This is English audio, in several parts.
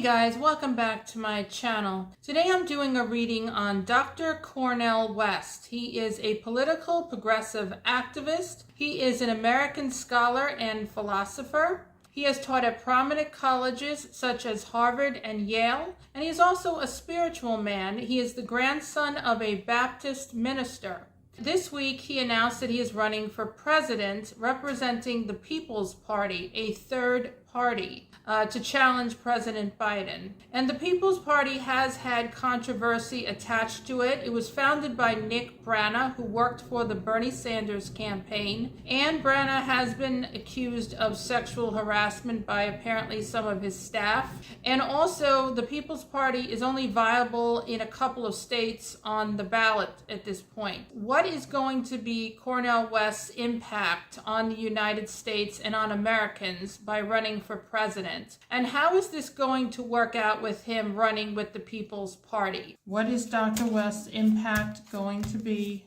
Hey guys, welcome back to my channel. Today I'm doing a reading on Dr. Cornel West. He is a political progressive activist. He is an American scholar and philosopher. He has taught at prominent colleges such as Harvard and Yale, and he is also a spiritual man. He is the grandson of a Baptist minister. This week, he announced that he is running for president, representing the People's Party, a third party, to challenge President Biden. And the People's Party has had controversy attached to it. It was founded by Nick Brana, who worked for the Bernie Sanders campaign. And Brana has been accused of sexual harassment by apparently some of his staff. And also, the People's Party is only viable in a couple of states on the ballot at this point. What is going to be Cornel West's impact on the United States and on Americans by running for president? And how is this going to work out with him running with the People's Party? What is Dr. West's impact going to be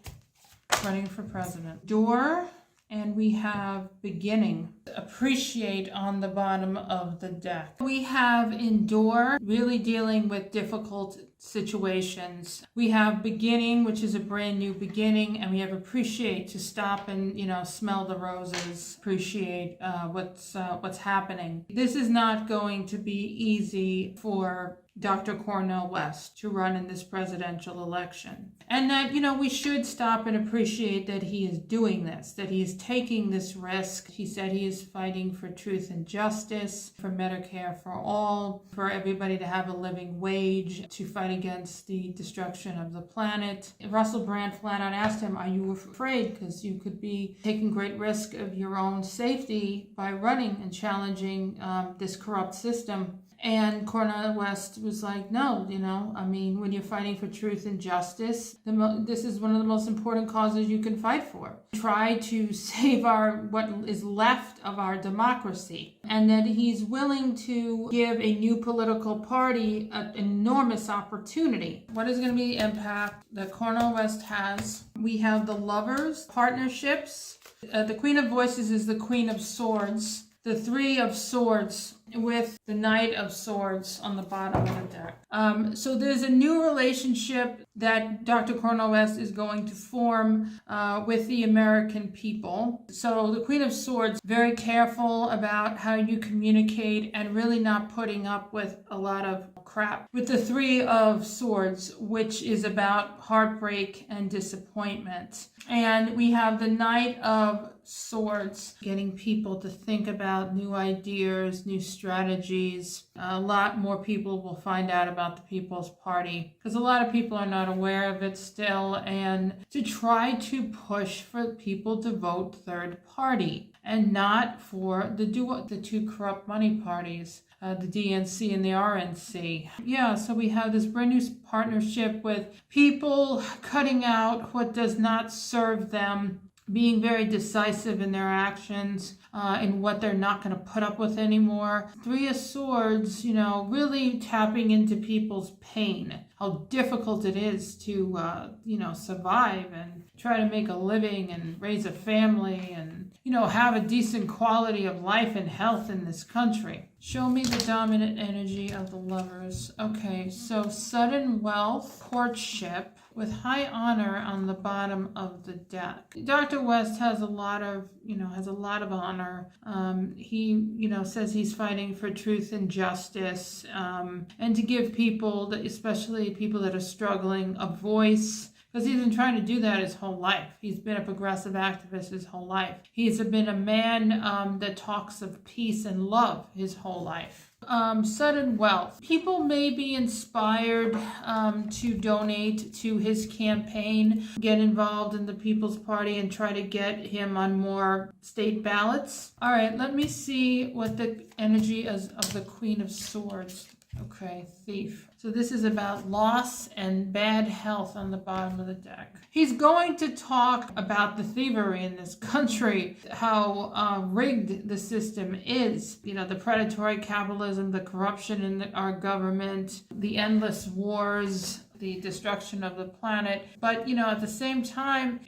running for president? Door, and we have beginning. Appreciate on the bottom of the deck. We have endure, really dealing with difficult situations. We have beginning, which is a brand new beginning, and we have appreciate, to stop and smell the roses, appreciate what's happening. This is not going to be easy for Dr. Cornel West to run in this presidential election. And that, we should stop and appreciate that he is doing this, that he is taking this risk. He said he is fighting for truth and justice, for Medicare for all, for everybody to have a living wage, to fight against the destruction of the planet. Russell Brand flat out asked him, are you afraid? Because you could be taking great risk of your own safety by running and challenging this corrupt system. And Cornel West was like, no, when you're fighting for truth and justice, this is one of the most important causes you can fight for. Try to save what is left of our democracy. And that he's willing to give a new political party an enormous opportunity. What is going to be the impact that Cornel West has? We have the lovers, partnerships. The Queen of Voices is the Queen of Swords. The Three of Swords with the Knight of Swords on the bottom of the deck. So there's a new relationship that Dr. Cornel West is going to form with the American people. So the Queen of Swords, very careful about how you communicate and really not putting up with a lot of crap. With the Three of Swords, which is about heartbreak and disappointment. And we have the Knight of Swords, getting people to think about new ideas, new strategies. A lot more people will find out about the People's Party because a lot of people are not aware of it still, and to try to push for people to vote third party and not for the two corrupt money parties, the DNC and the RNC. Yeah, so we have this brand new partnership with people cutting out what does not serve them, being very decisive in their actions, in what they're not going to put up with anymore. Three of Swords, really tapping into people's pain, how difficult it is to, survive and try to make a living and raise a family and, have a decent quality of life and health in this country. Show me the dominant energy of the lovers. Okay, so sudden wealth, courtship, with high honor on the bottom of the deck. Dr. West has a lot of honor. He, says he's fighting for truth and justice, and to give people, especially people that are struggling, a voice. Because he's been trying to do that his whole life. He's been a progressive activist his whole life. He's been a man that talks of peace and love his whole life. Sudden wealth. People may be inspired to donate to his campaign, get involved in the People's Party, and try to get him on more state ballots. All right, let me see what the energy is of the Queen of Swords. Okay, Thief. So this is about loss and bad health on the bottom of the deck. He's going to talk about the thievery in this country, how rigged the system is. The predatory capitalism, the corruption in our government, the endless wars, the destruction of the planet. But, at the same time,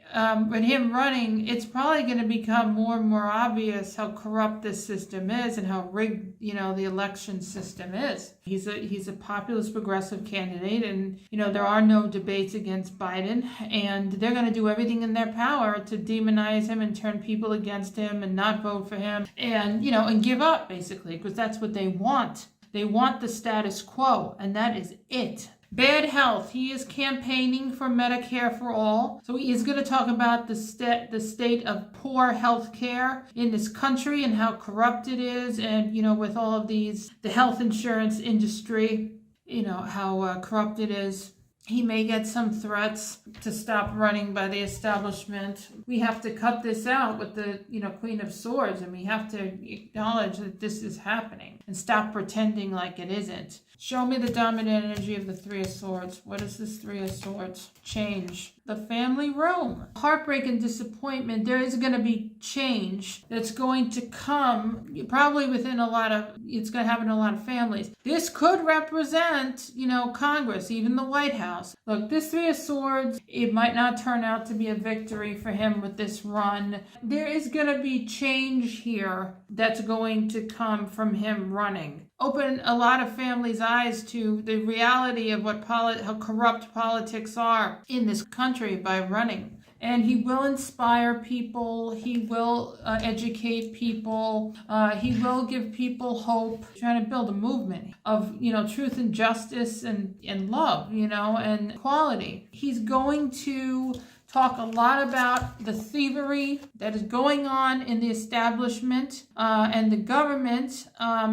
with him running, it's probably going to become more and more obvious how corrupt this system is and how rigged, the election system is. He's a populist progressive candidate, and, there are no debates against Biden, and they're going to do everything in their power to demonize him and turn people against him and not vote for him and, and give up, basically, because that's what they want. They want the status quo, and that is it. Bad health. He is campaigning for Medicare for all. So he is going to talk about the state of poor health care in this country and how corrupt it is. And, with all of the health insurance industry, how corrupt it is. He may get some threats to stop running by the establishment. We have to cut this out with the, Queen of Swords, and we have to acknowledge that this is happening and stop pretending like it isn't. Show me the dominant energy of the Three of Swords. What is this Three of Swords? Change. The family realm. Heartbreak and disappointment. There is going to be change that's going to come probably it's going to happen in a lot of families. This could represent, Congress, even the White House. Look, this Three of Swords, it might not turn out to be a victory for him with this run. There is going to be change here that's going to come from him running. Open a lot of families' eyes to the reality of how corrupt politics are in this country by running. And he will inspire people. He will educate people. He will give people hope. Trying to build a movement of, truth and justice and love, and equality. He's going to talk a lot about the thievery that is going on in the establishment and the government.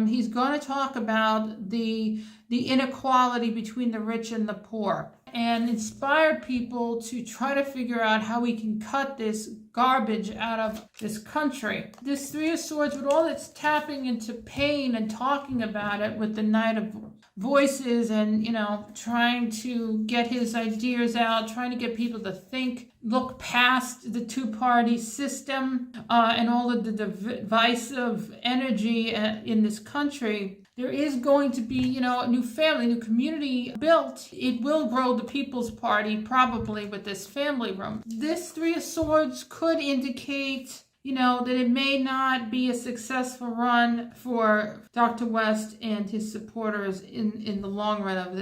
He's going to talk about the inequality between the rich and the poor and inspire people to try to figure out how we can cut this garbage out of this country. This Three of Swords, with all its tapping into pain and talking about it with the Knight of Voices and, trying to get his ideas out, trying to get people to think, look past the two-party system and all of the divisive energy in this country. There is going to be, a new family, new community built. It will grow the People's Party probably with this family room. This Three of Swords could indicate, that it may not be a successful run for Dr. West and his supporters in the long run of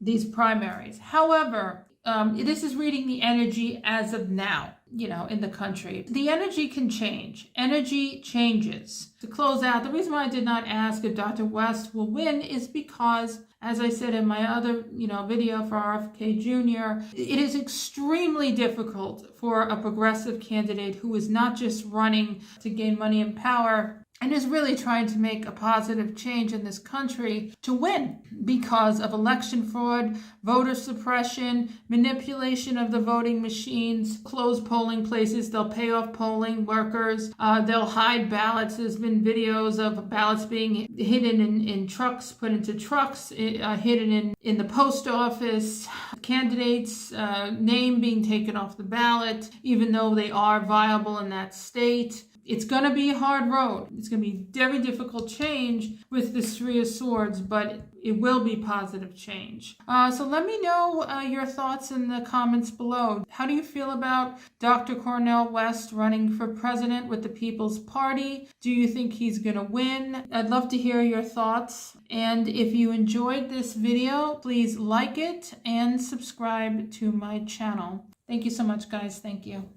these primaries. However, this is reading the energy as of now, in the country. The energy can change. Energy changes. To close out, the reason why I did not ask if Dr. West will win is because, as I said in my other, video for RFK Jr., it is extremely difficult for a progressive candidate who is not just running to gain money and power and is really trying to make a positive change in this country to win because of election fraud, voter suppression, manipulation of the voting machines, closed polling places. They'll pay off polling workers. They'll hide ballots. There's been videos of ballots being hidden in trucks, put into trucks, hidden in the post office. Candidates' name being taken off the ballot, even though they are viable in that state. It's going to be a hard road. It's going to be very difficult change with this Three of Swords, but it will be positive change. So let me know your thoughts in the comments below. How do you feel about Dr. Cornel West running for president with the People's Party? Do you think he's going to win? I'd love to hear your thoughts. And if you enjoyed this video, please like it and subscribe to my channel. Thank you so much, guys. Thank you.